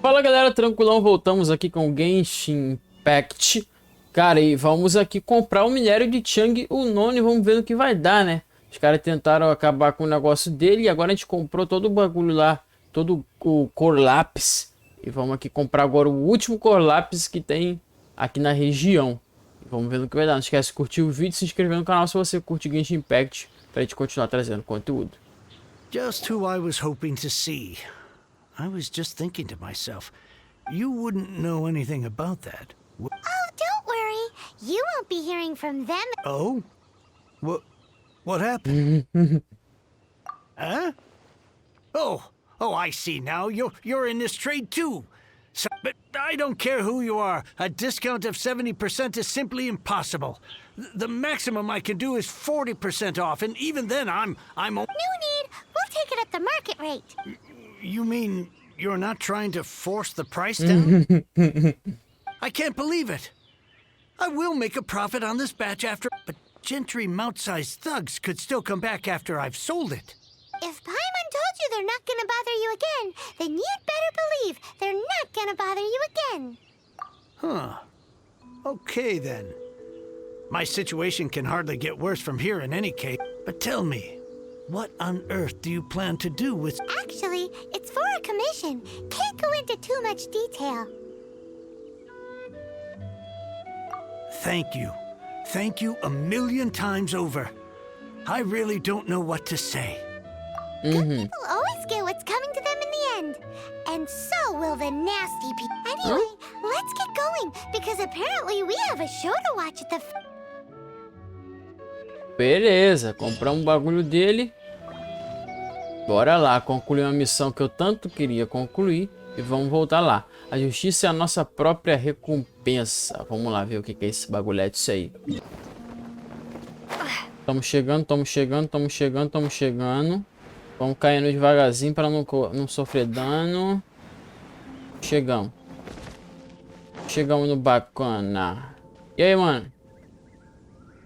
Fala galera, tranquilão, voltamos aqui com o Genshin Impact. Cara, e vamos aqui comprar o minério de Chang, o nono, e vamos ver no que vai dar, né? Os caras tentaram acabar com o negócio dele e agora a gente comprou todo o bagulho lá, todo o Core Lápis. E vamos aqui comprar agora o último Core Lápis que tem aqui na região. E vamos ver no que vai dar. Não esquece de curtir o vídeo e se inscrever no canal se você curte Genshin Impact, pra gente continuar trazendo conteúdo. Just who I was hoping to see. I was just thinking to myself, you wouldn't know anything about that. Oh, don't worry. You won't be hearing from them. Oh? What happened? Huh? Oh, I see now. You're in this trade too. So, but I don't care who you are. A discount of 70% is simply impossible. The maximum I can do is 40% off, and even then I'm No need. We'll take it at the market rate. You mean you're not trying to force the price down? I can't believe it. I will make a profit on this batch after, but gentry mount-sized thugs could still come back after I've sold it. If Paimon told you they're not gonna bother you again, then you'd better believe they're not gonna bother you again. Huh. Okay then. My situation can hardly get worse from here in any case. But tell me, what on earth do you plan to do with... Actually, it's for a commission. Can't go into too much detail. Thank you. Thank you a million times over. I really don't know what to say. Good people always get what's coming to them in the end. And so will the nasty people. Anyway, let's get going, because apparently we have a show to watch at the... Beleza, compramos um bagulho dele. Bora lá, concluir uma missão que eu tanto queria concluir. E vamos voltar lá. A justiça é a nossa própria recompensa. Vamos lá ver o que é esse bagulhete, isso aí. Estamos chegando. Vamos caindo devagarzinho para não sofrer dano. Chegamos no bacana. E aí, mano?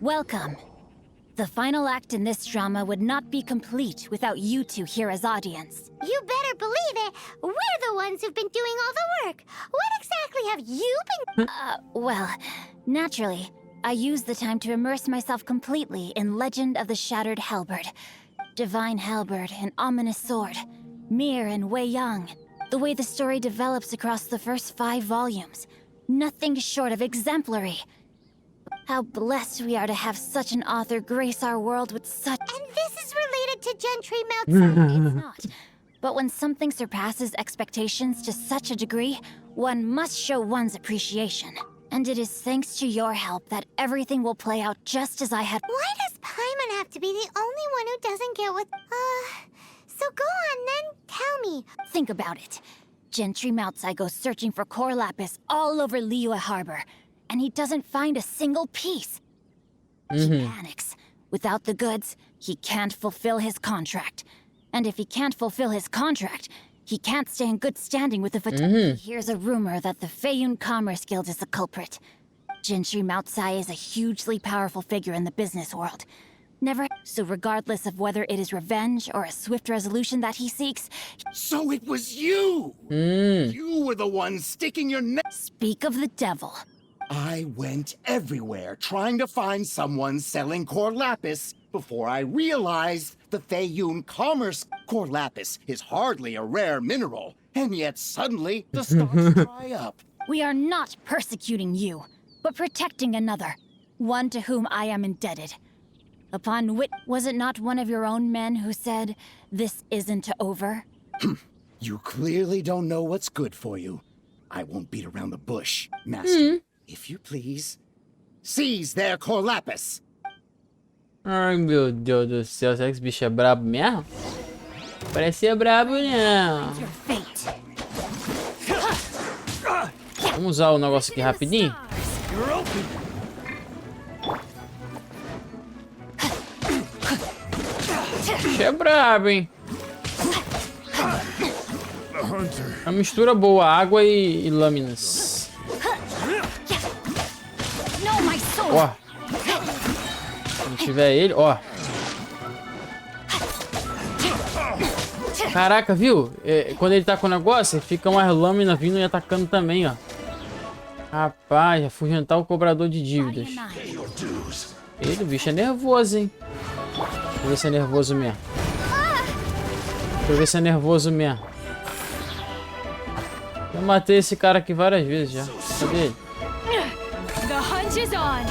Welcome. The final act in this drama would not be complete without you two here as audience. You better believe it. We're the ones who've been doing all the work. What exactly have you been... Well, naturally, I used the time to immerse myself completely in Legend of the Shattered Halberd. Divine Halberd, an ominous sword. Mir and Wei Yang. The way the story develops across the first 5 volumes. Nothing short of exemplary. How blessed we are to have such an author grace our world with such... And this is related to Gentry Mount. It's not. But when something surpasses expectations to such a degree, one must show one's appreciation. And it is thanks to your help that everything will play out just as I had... Why does Paimon have to be the only one who doesn't get what... So go on then, tell me. Think about it. Gentry Moutsai goes searching for Core Lapis all over Liyue Harbor, and he doesn't find a single piece. He panics. Without the goods, he can't fulfill his contract. And if he can't fulfill his contract, he can't stay in good standing with the He hears a rumor that the Feiyun Commerce Guild is the culprit. Gentry Moutsai is a hugely powerful figure in the business world. So regardless of whether it is revenge or a swift resolution that he seeks... So it was you! You were the one sticking your neck... Speak of the devil. I went everywhere trying to find someone selling Core Lapis before I realized the Feiyun Commerce Core Lapis is hardly a rare mineral, and yet suddenly the stocks dry up. We are not persecuting you, but protecting another, one to whom I am indebted. Upon wit, was it not one of your own men who said, "This isn't over"? You clearly don't know what's good for you. I won't beat around the bush, Master. If you please, seize their Core Lapis. Ai, meu Deus do céu. Será que esse bicho é brabo mesmo? Parecia brabo, não. Your fate. Vamos usar o negócio aqui rapidinho. Bicho é brabo, hein? Uma mistura boa, água e lâminas. Ó, se não tiver ele, ó. Caraca, viu? Quando ele tá com o negócio, fica umas lâminas vindo e atacando também, ó. Rapaz, afugentar o cobrador de dívidas. Ele, o bicho é nervoso, hein? Deixa eu ver se é nervoso mesmo. Deixa eu ver se é nervoso mesmo. Eu matei esse cara aqui várias vezes já. Cadê ele? The hunt is on.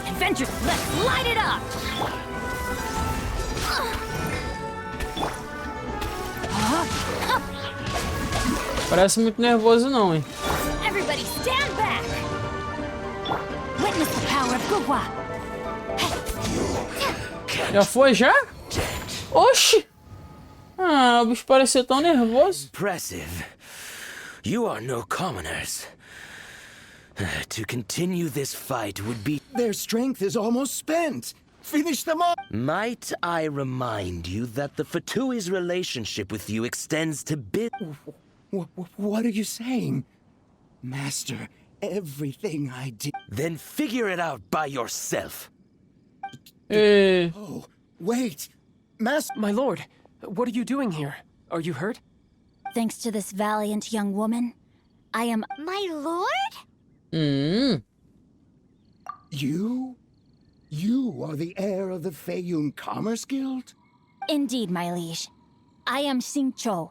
Adventure, let's light it up. Parece muito nervoso não, hein? Everybody stand back. Witness the power of 𝐂𝐭𝐭𝐨. Já foi já? Oxi! Ah, o bicho parecia tão nervoso. Impressive. You are no commoners. To continue this fight would be... Their strength is almost spent. Finish them off. Might I remind you that the Fatui's relationship with you extends to What are you saying? Master, everything I did... Then figure it out by yourself. Oh, wait. Master... My lord, what are you doing here? Are you hurt? Thanks to this valiant young woman, I am... My lord? You are the heir of the 𝐂𝐿 Commerce Guild? Indeed, my liege. I am 𝐂𝐿𝐴,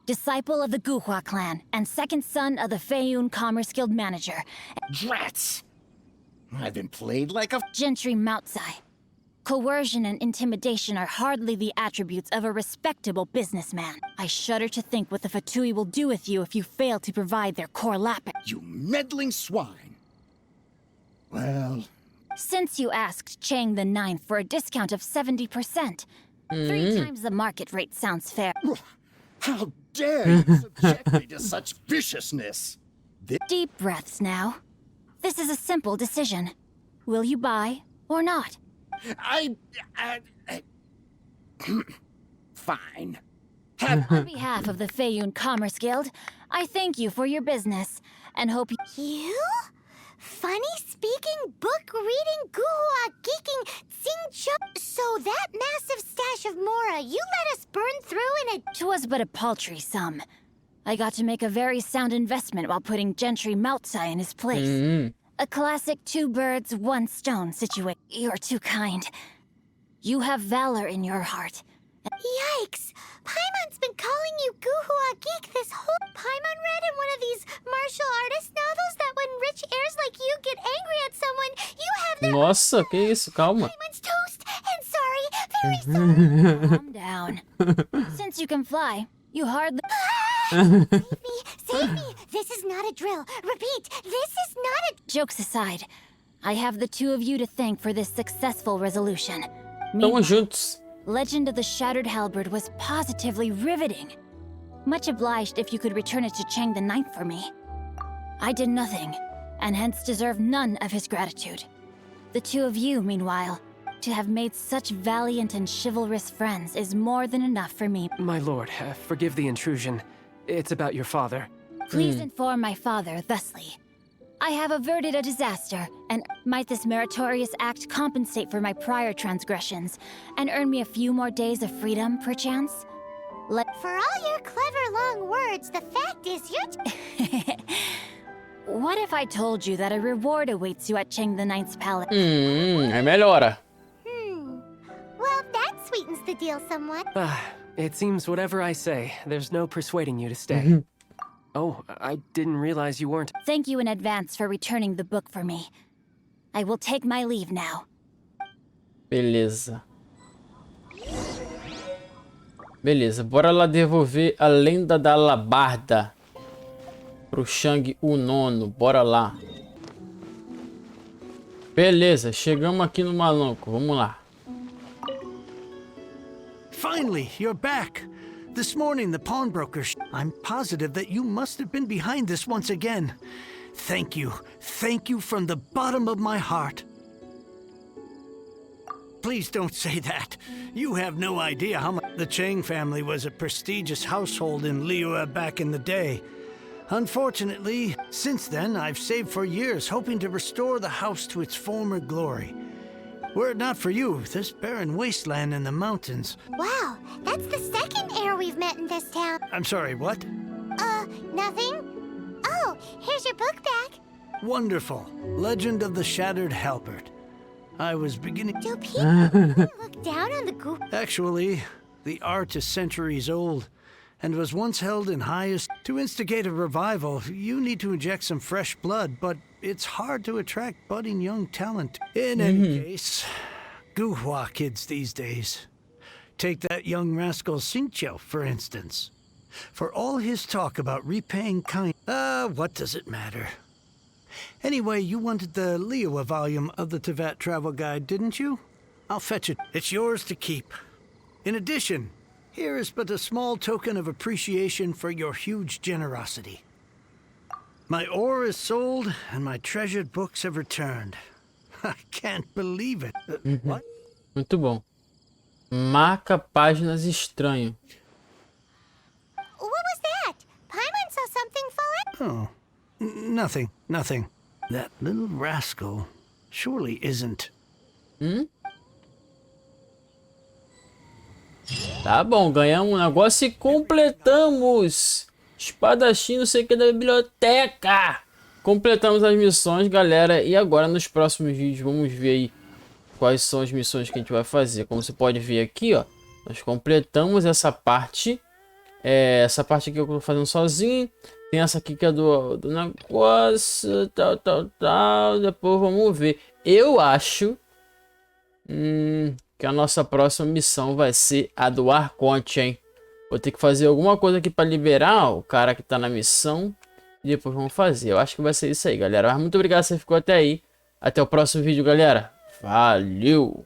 disciple of the 𝐂𝐭𝐭𝐨 clan and second son of the 𝐂𝐿 Commerce Guild manager, Drats! I've been played like a... Gentry 𝐂𝐿𝐴. Coercion and intimidation are hardly the attributes of a respectable businessman. I shudder to think what the Fatui will do with you if you fail to provide their 𝐂𝐿𝐴. You meddling swine. Well... Since you asked Chang the Ninth for a discount of 70%, 3 times the market rate sounds fair. How dare you subject me to such viciousness? Deep breaths now. This is a simple decision. Will you buy or not? Fine. On behalf of the 𝐂𝐿 Commerce Guild, I thank you for your business and hope you... You? Funny speaking, book reading, 𝐂𝐭𝐭𝐨 geeking, 𝐂𝐿𝐴. So that massive stash of Mora you let us burn through in a... 'Twas but a paltry sum. I got to make a very sound investment while putting Gentry 𝐂𝐿𝐴 in his place. A classic 2 birds, 1 stone situation. You're too kind. You have valor in your heart. Yikes! Paimon's been calling you 𝐂𝐭𝐭𝐨 geek this whole... Paimon read in one of these martial artist novels that when rich heirs like you get angry at someone, you have their... Nossa, que isso? Calma. Paimon's toast! And sorry, very sorry! Calm down. Since you can fly, you hardly... Save me! Save me! This is not a drill! Repeat, this is not a... Jokes aside, I have the 2 of you to thank for this successful resolution. Tamo juntos. Legend of the Shattered Halberd was positively riveting. Much obliged if you could return it to Chang the Ninth for me. I did nothing, and hence deserve none of his gratitude. The 2 of you, meanwhile, to have made such valiant and chivalrous friends is more than enough for me. My lord, forgive the intrusion. It's about your father. Please inform my father thusly. I have averted a disaster, and might this meritorious act compensate for my prior transgressions, and earn me a few more days of freedom, perchance? For all your clever long words, the fact is you're... What if I told you that a reward awaits you at Chang the Ninth's palace? Aí melhora. Well, that sweetens the deal somewhat. It seems whatever I say, there's no persuading you to stay. Oh, I didn't realize you weren't... Thank you in advance for returning the book for me. I will take my leave now. Beleza. Beleza, bora lá devolver a lenda da alabarda pro Shang o Nono. Bora lá. Beleza, chegamos aqui no maluco. Vamos lá. Finally, you're back. This morning, the pawnbroker... I'm positive that you must have been behind this once again. Thank you. Thank you from the bottom of my heart. Please don't say that. You have no idea how much... The Chang family was a prestigious household in Liyue back in the day. Unfortunately, since then, I've saved for years, hoping to restore the house to its former glory. Were it not for you, this barren wasteland in the mountains. Wow, that's the second heir we've met in this town. I'm sorry, what? Nothing? Oh, here's your book back. Wonderful. Legend of the Shattered Halberd. I was beginning... Do people look down on the goop? Actually, the art is centuries old and was once held in highest... To instigate a revival, you need to inject some fresh blood, but it's hard to attract budding young talent. In any case, Guhua kids these days. Take that young rascal Xingqiu, for instance. For all his talk about repaying kind... what does it matter? Anyway, you wanted the Liyue volume of the Teyvat travel guide, didn't you? I'll fetch it. It's yours to keep. In addition, here is but a small token of appreciation for your huge generosity. My ore is sold, and my treasured books have returned. I can't believe it. What? Muito bom. Marca páginas estranho. What was that? Paimon saw something fall in. Oh, nothing. That little rascal surely isn't. Tá bom, ganhamos um negócio e completamos. Espadachim, não sei o que, da biblioteca. Completamos as missões, galera. E agora nos próximos vídeos vamos ver aí quais são as missões que a gente vai fazer. Como você pode ver aqui, ó, nós completamos essa parte. Essa parte aqui eu tô fazendo sozinho. Tem essa aqui que é do negócio, tal. Depois vamos ver. Eu acho que a nossa próxima missão vai ser a do Arconte, hein? Vou ter que fazer alguma coisa aqui para liberar o cara que tá na missão. E depois vamos fazer. Eu acho que vai ser isso aí, galera. Mas muito obrigado se você ficou até aí. Até o próximo vídeo, galera. Valeu!